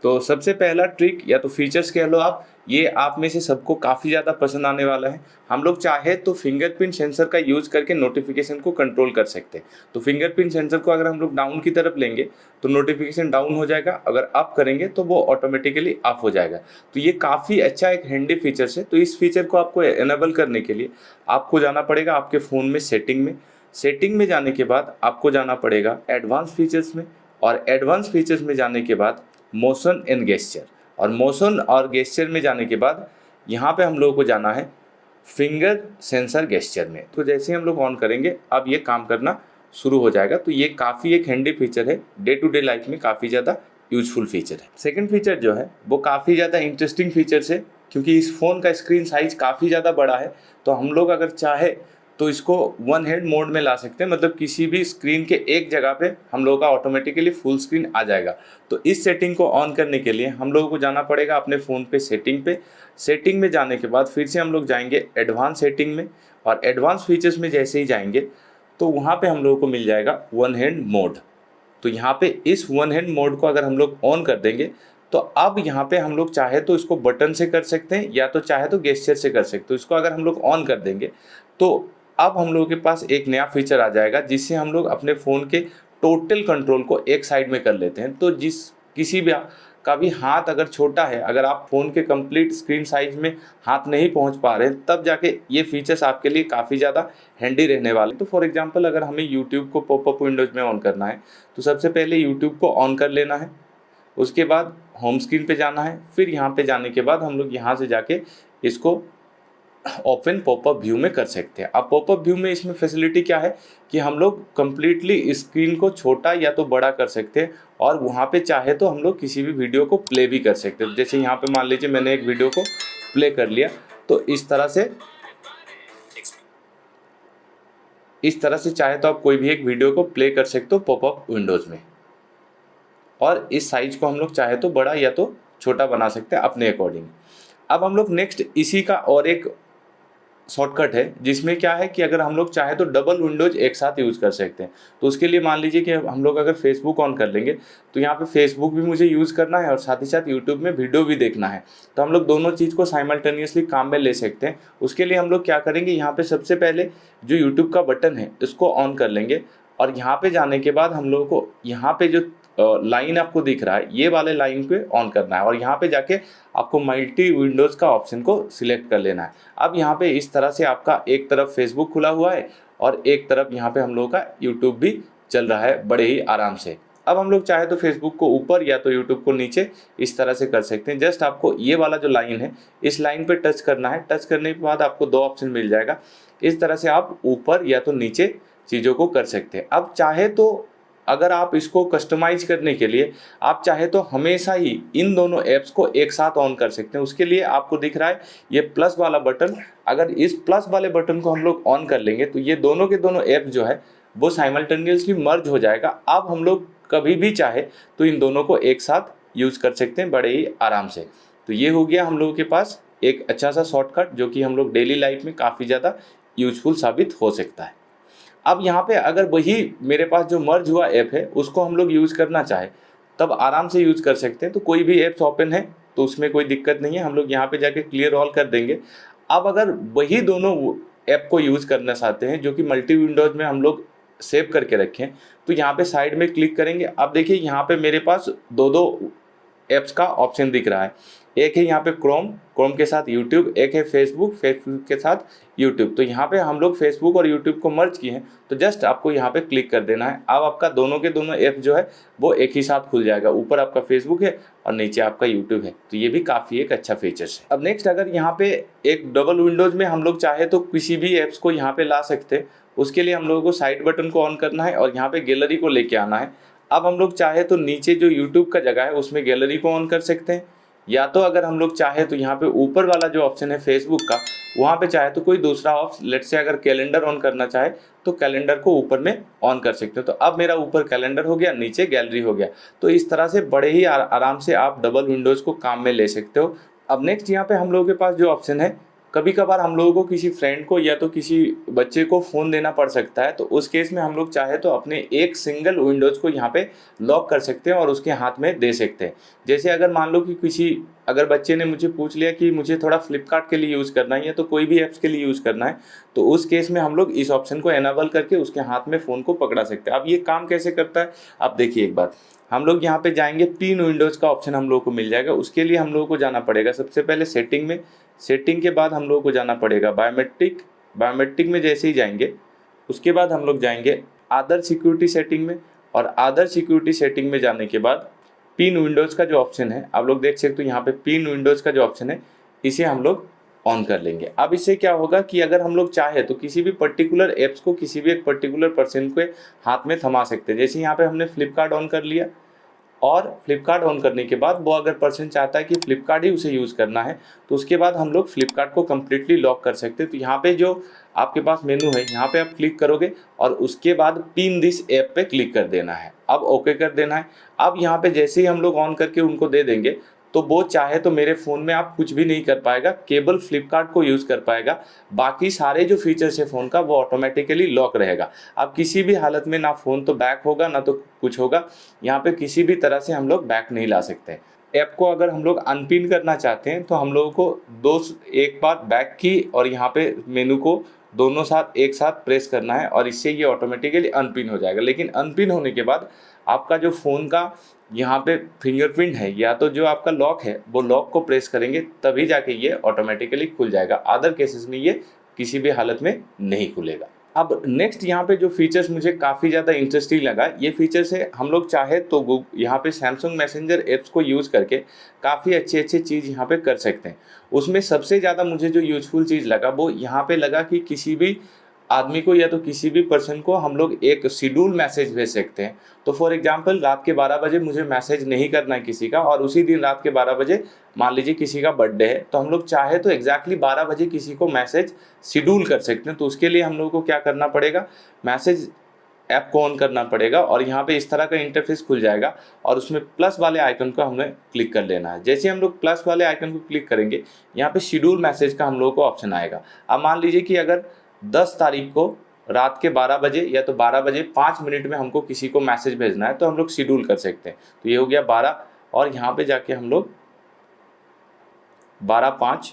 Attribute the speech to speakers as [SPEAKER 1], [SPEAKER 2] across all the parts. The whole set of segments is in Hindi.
[SPEAKER 1] तो सबसे पहला ट्रिक या तो फीचर्स कह लो आप, ये आप में से सबको काफ़ी ज़्यादा पसंद आने वाला है। हम लोग चाहे तो फिंगरप्रिंट सेंसर का यूज़ करके नोटिफिकेशन को कंट्रोल कर सकते हैं। तो फिंगरप्रिंट सेंसर को अगर हम लोग डाउन की तरफ लेंगे तो नोटिफिकेशन डाउन हो जाएगा, अगर अप करेंगे तो वो ऑटोमेटिकली अप हो जाएगा। तो ये काफ़ी अच्छा एक हैंडी फीचर्स है। तो इस फीचर को आपको एनेबल करने के लिए आपको जाना पड़ेगा आपके फ़ोन में सेटिंग में जाने के बाद आपको जाना पड़ेगा एडवांस फीचर्स में, और एडवांस फीचर्स में जाने के बाद मोशन एंड गेस्चर, और मोशन और गेस्चर में जाने के बाद यहाँ पे हम लोगों को जाना है फिंगर सेंसर गेस्चर में। तो जैसे हम लोग ऑन करेंगे अब ये काम करना शुरू हो जाएगा। तो ये काफ़ी एक हैंडी फीचर है, डे टू डे लाइफ में काफ़ी ज़्यादा यूजफुल फीचर है। सेकंड फीचर जो है वो काफ़ी ज़्यादा इंटरेस्टिंग फीचर्स है, क्योंकि इस फ़ोन का स्क्रीन साइज काफ़ी ज़्यादा बड़ा है। तो हम लोग अगर चाहे तो इसको वन हैंड मोड में ला सकते हैं, मतलब किसी भी स्क्रीन के एक जगह पे हम लोगों का ऑटोमेटिकली फुल स्क्रीन आ जाएगा। तो इस सेटिंग को ऑन करने के लिए हम लोगों को जाना पड़ेगा अपने फ़ोन पे सेटिंग में जाने के बाद फिर से हम लोग जाएंगे एडवांस सेटिंग में, और एडवांस फीचर्स में जैसे ही जाएंगे तो वहाँ पे हम लोगों को मिल जाएगा वन हैंड मोड। तो यहाँ पे इस वन हैंड मोड को अगर हम लोग ऑन कर देंगे तो अब यहाँ पे हम लोग चाहे तो इसको बटन से कर सकते हैं या तो चाहे तो गेस्चर से कर सकते हैं। तो इसको अगर हम लोग ऑन कर देंगे तो अब हम लोगों के पास एक नया फीचर आ जाएगा जिससे हम लोग अपने फ़ोन के टोटल कंट्रोल को एक साइड में कर लेते हैं। तो किसी भी का भी हाथ अगर छोटा है, अगर आप फ़ोन के कंप्लीट स्क्रीन साइज में हाथ नहीं पहुंच पा रहे हैं, तब जाके ये फीचर्स आपके लिए काफ़ी ज़्यादा हैंडी रहने वाले। तो फॉर एग्जांपल अगर हमें यूट्यूब को पॉपअप विंडोज़ में ऑन करना है तो सबसे पहले यूट्यूब को ऑन कर लेना है, उसके बाद होम स्क्रीन पे जाना है, फिर यहाँ पे जाने के बाद हम लोग यहाँ से जाके इसको ओपन पॉपअप व्यू में कर सकते हैं। अब पॉपअप व्यू में इसमें फैसिलिटी क्या है कि हम लोग कम्प्लीटली स्क्रीन को छोटा या तो बड़ा कर सकते हैं, और वहाँ पे चाहे तो हम लोग किसी भी वीडियो को प्ले भी कर सकते हैं। जैसे यहाँ पे मान लीजिए मैंने एक वीडियो को प्ले कर लिया, तो इस तरह से चाहे तो आप कोई भी एक वीडियो को प्ले कर सकते हो पॉपअप विंडोज़ में, और इस साइज को हम लोग चाहे तो बड़ा या तो छोटा बना सकते हैं अपने अकॉर्डिंग। अब हम लोग नेक्स्ट इसी का और एक शॉर्टकट है जिसमें क्या है कि अगर हम लोग चाहे तो डबल विंडोज एक साथ यूज़ कर सकते हैं। तो उसके लिए मान लीजिए कि हम लोग अगर फेसबुक ऑन कर लेंगे तो यहाँ पे फेसबुक भी मुझे यूज़ करना है और साथ ही साथ यूट्यूब में वीडियो भी देखना है। तो हम लोग दोनों चीज़ को साइमल्टेनियसली काम में ले सकते हैं। उसके लिए हम लोग क्या करेंगे, यहाँ पे सबसे पहले जो यूट्यूब का बटन है इसको ऑन कर लेंगे, और यहाँ पे जाने के बाद हम लोगों को यहाँ पे जो लाइन आपको दिख रहा है ये वाले लाइन पे ऑन करना है, और यहाँ पे जाके आपको मल्टी विंडोज़ का ऑप्शन को सिलेक्ट कर लेना है। अब यहाँ पे इस तरह से आपका एक तरफ फेसबुक खुला हुआ है और एक तरफ यहाँ पे हम लोगों का यूट्यूब भी चल रहा है बड़े ही आराम से। अब हम लोग चाहे तो फेसबुक को ऊपर या तो यूट्यूब को नीचे इस तरह से कर सकते हैं। जस्ट आपको ये वाला जो लाइन है इस लाइन पे टच करना है। टच करने के बाद आपको दो ऑप्शन मिल जाएगा, इस तरह से आप ऊपर या तो नीचे चीज़ों को कर सकते हैं। अब चाहे तो अगर आप इसको कस्टमाइज करने के लिए आप चाहे तो हमेशा ही इन दोनों ऐप्स को एक साथ ऑन कर सकते हैं। उसके लिए आपको दिख रहा है ये प्लस वाला बटन, अगर इस प्लस वाले बटन को हम लोग ऑन कर लेंगे तो ये दोनों के दोनों ऐप जो है वो साइमल्टेनियसली मर्ज हो जाएगा। अब हम लोग कभी भी चाहे तो इन दोनों को एक साथ यूज़ कर सकते हैं बड़े ही आराम से। तो ये हो गया हम लोगों के पास एक अच्छा सा शॉर्टकट जो कि हम लोग डेली लाइफ में काफ़ी ज़्यादा यूजफुल साबित हो सकता है। अब यहाँ पे अगर वही मेरे पास जो मर्ज हुआ ऐप है उसको हम लोग यूज़ करना चाहे तब आराम से यूज़ कर सकते हैं। तो कोई भी ऐप्स ओपन है तो उसमें कोई दिक्कत नहीं है, हम लोग यहाँ पे जाके क्लियर ऑल कर देंगे। अब अगर वही दोनों ऐप को यूज़ करना चाहते हैं जो कि मल्टी विंडोज़ में हम लोग सेव करके रखें, तो यहाँ पे साइड में क्लिक करेंगे। अब देखिए यहाँ पे मेरे पास दो ऐप्स का ऑप्शन दिख रहा है। एक है यहाँ पे क्रोम के साथ यूट्यूब, एक है फेसबुक के साथ यूट्यूब। तो यहाँ पे हम लोग फेसबुक और यूट्यूब को मर्ज किए हैं, तो जस्ट आपको यहाँ पे क्लिक कर देना है। अब आपका दोनों के दोनों ऐप जो है वो एक ही साथ खुल जाएगा। ऊपर आपका फेसबुक है और नीचे आपका यूट्यूब है। तो ये भी काफ़ी एक अच्छा फीचर्स है। अब नेक्स्ट अगर यहाँ पे एक डबल विंडोज़ में हम लोग चाहे तो किसी भी ऐप्स को यहाँ पे ला सकते हैं। उसके लिए हम लोगों को साइड बटन को ऑन करना है और यहाँ पे गैलरी को लेके आना है। अब हम लोग चाहे तो नीचे जो यूट्यूब का जगह है उसमें गैलरी को ऑन कर सकते हैं, या तो अगर हम लोग चाहे तो यहाँ पे ऊपर वाला जो ऑप्शन है फेसबुक का वहाँ पे चाहे तो कोई दूसरा ऑप्शन, लेट से अगर कैलेंडर ऑन करना चाहे तो कैलेंडर को ऊपर में ऑन कर सकते हो। तो अब मेरा ऊपर कैलेंडर हो गया, नीचे गैलरी हो गया। तो इस तरह से बड़े ही आराम से आप डबल विंडोज़ को काम में ले सकते हो। अब नेक्स्ट यहाँ पे हम लोगों के पास जो ऑप्शन है कभी कभार हम लोगों को किसी फ्रेंड को या तो किसी बच्चे को फ़ोन देना पड़ सकता है, तो उस केस में हम लोग चाहे तो अपने एक सिंगल विंडोज़ को यहाँ पे लॉक कर सकते हैं और उसके हाथ में दे सकते हैं। जैसे अगर मान लो कि अगर बच्चे ने मुझे पूछ लिया कि मुझे थोड़ा फ्लिपकार्ट के लिए यूज़ करना है या तो कोई भी ऐप्स के लिए यूज़ करना है, तो उस केस में हम लोग इस ऑप्शन को एनेबल करके उसके हाथ में फ़ोन को पकड़ा सकते हैं। अब ये काम कैसे करता है, आप देखिए एक बार। हम लोग यहाँ पे जाएंगे, 3 विंडोज़ का ऑप्शन हम लोग को मिल जाएगा। उसके लिए हम लोगों को जाना पड़ेगा सबसे पहले सेटिंग में। सेटिंग के बाद हम लोगों को जाना पड़ेगा बायोमेट्रिक। बायोमेट्रिक में जैसे ही जाएंगे, उसके बाद हम लोग जाएंगे अदर सिक्योरिटी सेटिंग में, और अदर सिक्योरिटी सेटिंग में जाने के बाद पिन विंडोज़ का जो ऑप्शन है, आप लोग देख सकते हो यहाँ पे पिन विंडोज़ का जो ऑप्शन है, इसे हम लोग ऑन कर लेंगे। अब इससे क्या होगा कि अगर हम लोग चाहे तो किसी भी पर्टिकुलर ऐप्स को किसी भी एक पर्टिकुलर पर्सन के हाथ में थमा सकते हैं। जैसे यहाँ पे हमने फ्लिपकार्ट ऑन कर लिया, और फ्लिपकार्ट ऑन करने के बाद वो अगर पर्सन चाहता है कि फ्लिपकार्ट ही उसे यूज़ करना है, तो उसके बाद हम लोग फ्लिपकार्ट को कम्प्लीटली लॉक कर सकते हैं। तो यहाँ पे जो आपके पास मेनू है, यहाँ पे आप क्लिक करोगे और उसके बाद पिन दिस ऐप पे क्लिक कर देना है। अब ओके कर देना है। अब यहाँ पे जैसे ही हम लोग ऑन करके उनको दे देंगे, तो वो चाहे तो मेरे फ़ोन में आप कुछ भी नहीं कर पाएगा, केवल फ्लिपकार्ट को यूज़ कर पाएगा। बाकी सारे जो फीचर्स है फ़ोन का वो ऑटोमेटिकली लॉक रहेगा। अब किसी भी हालत में ना फ़ोन तो बैक होगा ना तो कुछ होगा, यहाँ पे किसी भी तरह से हम लोग बैक नहीं ला सकते। ऐप को अगर हम लोग अनपिन करना चाहते हैं तो हम लोगों को एक बार बैक की और यहाँ पे मेनू को दोनों साथ एक साथ प्रेस करना है, और इससे ये ऑटोमेटिकली अनपिन हो जाएगा। लेकिन अनपिन होने के बाद आपका जो फ़ोन का यहाँ पे फिंगरप्रिंट है या तो जो आपका लॉक है, वो लॉक को प्रेस करेंगे तभी जाके ये ऑटोमेटिकली खुल जाएगा। अदर केसेस में ये किसी भी हालत में नहीं खुलेगा। अब नेक्स्ट यहाँ पे जो फीचर्स मुझे काफ़ी ज़्यादा इंटरेस्टिंग लगा, ये फीचर्स है हम लोग चाहे तो यहाँ पे सैमसंग मैसेंजर ऐप्स को यूज़ करके काफ़ी अच्छे चीज़ यहाँ पे कर सकते हैं। उसमें सबसे ज़्यादा मुझे जो यूज़फुल चीज़ लगा वो यहाँ पे लगा कि किसी भी आदमी को या तो किसी भी पर्सन को हम लोग एक शेड्यूल मैसेज भेज सकते हैं। तो फॉर एग्जांपल रात के 12 बजे मुझे मैसेज नहीं करना है किसी का, और उसी दिन रात के 12 बजे मान लीजिए किसी का बर्थडे है, तो हम लोग चाहे तो एग्जैक्टली 12 बजे किसी को मैसेज शेड्यूल कर सकते हैं। तो उसके लिए हम लोग को क्या करना पड़ेगा, मैसेज ऐप को ऑन करना पड़ेगा, और यहाँ पे इस तरह का इंटरफेस खुल जाएगा और उसमें प्लस वाले आइकन को हमें क्लिक कर लेना है। जैसे हम लोग प्लस वाले आइकन को क्लिक करेंगे, यहाँ पे शेड्यूल मैसेज का हम लोग को ऑप्शन आएगा। अब मान लीजिए कि अगर 10 तारीख को रात के 12 बजे या तो 12 बजे 5 मिनट में हमको किसी को मैसेज भेजना है, तो हम लोग शेड्यूल कर सकते हैं। तो ये हो गया 12, और यहाँ पे जाके हम लोग 12:05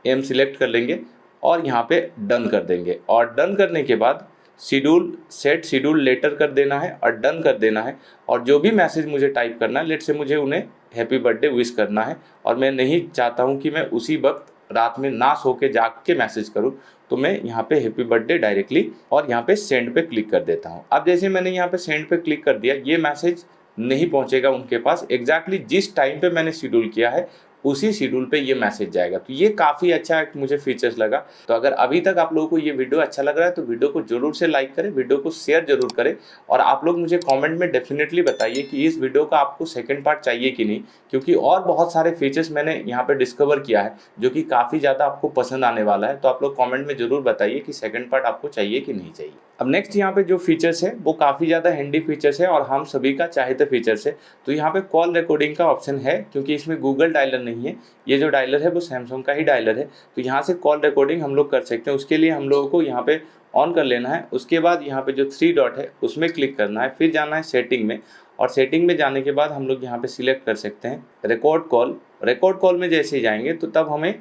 [SPEAKER 1] AM सिलेक्ट कर लेंगे और यहाँ पे डन कर देंगे। और डन करने के बाद सेट शेड्यूल लेटर कर देना है और डन कर देना है। और जो भी मैसेज मुझे टाइप करना है, लेट से मुझे उन्हें हैप्पी बर्थडे विश करना है, और मैं नहीं चाहता हूँ कि मैं उसी वक्त रात में ना सो के जाग के मैसेज करूँ, तो मैं यहाँ पे हैप्पी बर्थडे डायरेक्टली और यहाँ पे सेंड पे क्लिक कर देता हूँ। अब जैसे मैंने यहाँ पे सेंड पे क्लिक कर दिया, ये मैसेज नहीं पहुँचेगा उनके पास, एग्जैक्टली जिस टाइम पे मैंने शेड्यूल किया है उसी शेड्यूल पे ये मैसेज जाएगा। तो ये काफ़ी अच्छा एक मुझे फीचर्स लगा। तो अगर अभी तक आप लोगों को ये वीडियो अच्छा लग रहा है तो वीडियो को जरूर से लाइक करें, वीडियो को शेयर जरूर करें, और आप लोग मुझे कमेंट में डेफिनेटली बताइए कि इस वीडियो का आपको सेकंड पार्ट चाहिए कि नहीं, क्योंकि और बहुत सारे फीचर्स मैंने यहाँ पे डिस्कवर किया है जो कि काफ़ी ज़्यादा आपको पसंद आने वाला है। तो आप लोग कॉमेंट में जरूर बताइए कि सेकेंड पार्ट आपको चाहिए कि नहीं चाहिए। अब नेक्स्ट यहाँ पे जो फीचर्स है वो काफ़ी ज़्यादा हैंडी फीचर्स है और हम सभी का चाहते फीचर्स है। तो यहाँ पे कॉल रिकॉर्डिंग का ऑप्शन है, क्योंकि इसमें गूगल डायलर नहीं है, ये जो डायलर है वो सैमसंग का ही डायलर है। तो यहाँ से कॉल रिकॉर्डिंग हम लोग कर सकते हैं। उसके लिए हम लोगों को यहाँ पे ऑन कर लेना है। उसके बाद यहाँ पे जो 3 डॉट है उसमें क्लिक करना है, फिर जाना है सेटिंग में, और सेटिंग में जाने के बाद हम लोग यहाँ पे सिलेक्ट कर सकते हैं रिकॉर्ड कॉल। रिकॉर्ड कॉल में जैसे ही जाएंगे तो तब हमें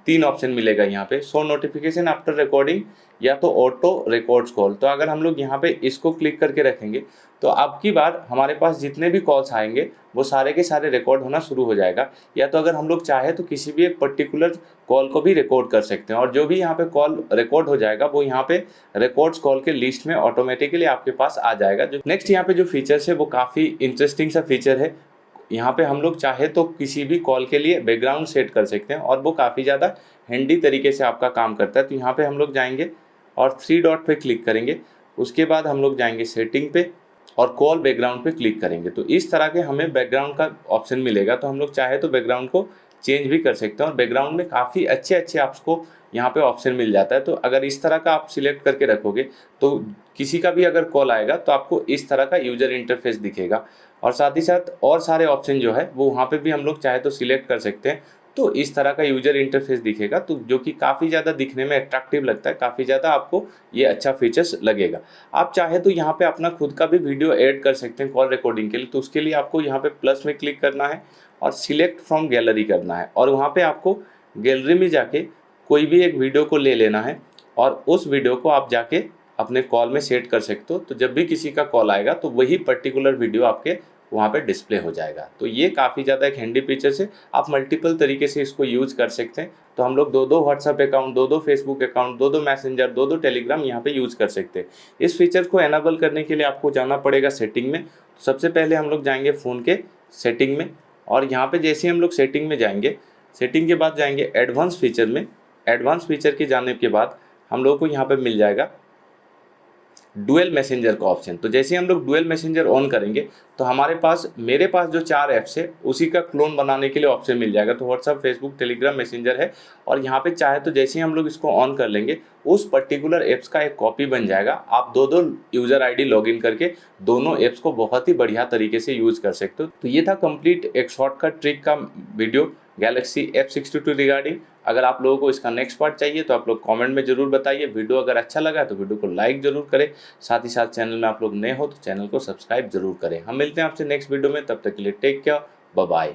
[SPEAKER 1] 3 ऑप्शन मिलेगा यहाँ पे, शो नोटिफिकेशन आफ्टर रिकॉर्डिंग या तो ऑटो रिकॉर्ड्स कॉल। तो अगर हम लोग यहाँ पे इसको क्लिक करके रखेंगे तो अब की बार हमारे पास जितने भी कॉल्स आएंगे वो सारे के सारे रिकॉर्ड होना शुरू हो जाएगा। या तो अगर हम लोग चाहे तो किसी भी एक पर्टिकुलर कॉल को भी रिकॉर्ड कर सकते हैं, और जो भी यहाँ पे कॉल रिकॉर्ड हो जाएगा वो यहाँ पे रिकॉर्ड्स कॉल के लिस्ट में ऑटोमेटिकली आपके पास आ जाएगा। जो नेक्स्ट यहाँ पे जो फीचर्स है वो काफ़ी इंटरेस्टिंग सा फीचर है। यहाँ पे हम लोग चाहे तो किसी भी कॉल के लिए बैकग्राउंड सेट कर सकते हैं और वो काफ़ी ज़्यादा हैंडी तरीके से आपका काम करता है। तो यहाँ पे हम लोग जाएंगे और 3 डॉट पे क्लिक करेंगे, उसके बाद हम लोग जाएंगे सेटिंग पे और कॉल बैकग्राउंड पे क्लिक करेंगे। तो इस तरह के हमें बैकग्राउंड का ऑप्शन मिलेगा। तो हम लोग चाहे तो बैकग्राउंड को चेंज भी कर सकते हैं और बैकग्राउंड में काफ़ी अच्छे आपको यहाँ पे ऑप्शन मिल जाता है। तो अगर इस तरह का आप सिलेक्ट करके रखोगे तो किसी का भी अगर कॉल आएगा तो आपको इस तरह का यूजर इंटरफेस दिखेगा, और साथ ही साथ और सारे ऑप्शन जो है वो वहाँ पे भी हम लोग चाहे तो सिलेक्ट कर सकते हैं। तो इस तरह का यूजर इंटरफेस दिखेगा, तो जो कि काफ़ी ज़्यादा दिखने में अट्रैक्टिव लगता है, काफ़ी ज़्यादा आपको ये अच्छा फीचर्स लगेगा। आप चाहे तो यहाँ पे अपना खुद का भी वीडियो ऐड कर सकते हैं कॉल रिकॉर्डिंग के लिए। तो उसके लिए आपको यहाँ पे प्लस में क्लिक करना है और सिलेक्ट फ्रॉम गैलरी करना है, और वहाँ पे आपको गैलरी में जाके कोई भी एक वीडियो को ले लेना है और उस वीडियो को आप जाके अपने कॉल में सेट कर सकते हो। तो जब भी किसी का कॉल आएगा तो वही पर्टिकुलर वीडियो आपके वहाँ पे डिस्प्ले हो जाएगा। तो ये काफ़ी ज़्यादा एक हैंडी फीचर है, आप मल्टीपल तरीके से इसको यूज़ कर सकते हैं। तो हम लोग 2-2 WhatsApp account, 2-2 Facebook account, 2-2 messenger, 2-2 Telegram यहाँ पे यूज़ कर सकते हैं। इस फीचर को एनेबल करने के लिए आपको जाना पड़ेगा सेटिंग में। तो सबसे पहले हम लोग जाएंगे फ़ोन के सेटिंग में, और यहाँ पे जैसे ही हम लोग सेटिंग में जाएंगे, सेटिंग के बाद जाएंगे एडवांस फीचर में। एडवांस फीचर के जाने के बाद हम लोग को यहाँ पे मिल जाएगा डुअल मैसेंजर का ऑप्शन। तो जैसे ही हम लोग डुअल मैसेंजर ऑन करेंगे तो हमारे पास, मेरे पास जो 4 ऐप्स है उसी का क्लोन बनाने के लिए ऑप्शन मिल जाएगा। तो व्हाट्सअप, फेसबुक, टेलीग्राम, मैसेंजर है, और यहाँ पे चाहे तो जैसे ही हम लोग इसको ऑन कर लेंगे उस पर्टिकुलर ऐप्स का एक कॉपी बन जाएगा। आप 2-2 यूज़र आईडी लॉगिन करके दोनों ऐप्स को बहुत ही बढ़िया तरीके से यूज़ कर सकते हो। तो ये था कंप्लीट एक शॉर्टकट ट्रिक का वीडियो गैलेक्सी F62 रिगार्डिंग। अगर आप लोगों को इसका नेक्स्ट पार्ट चाहिए तो आप लोग कमेंट में ज़रूर बताइए। वीडियो अगर अच्छा लगा तो वीडियो को लाइक ज़रूर करें, साथ ही साथ चैनल में आप लोग नए हो तो चैनल को सब्सक्राइब जरूर करें। हम मिलते हैं आपसे नेक्स्ट वीडियो में, तब तक के लिए टेक केयर, बाय बाय।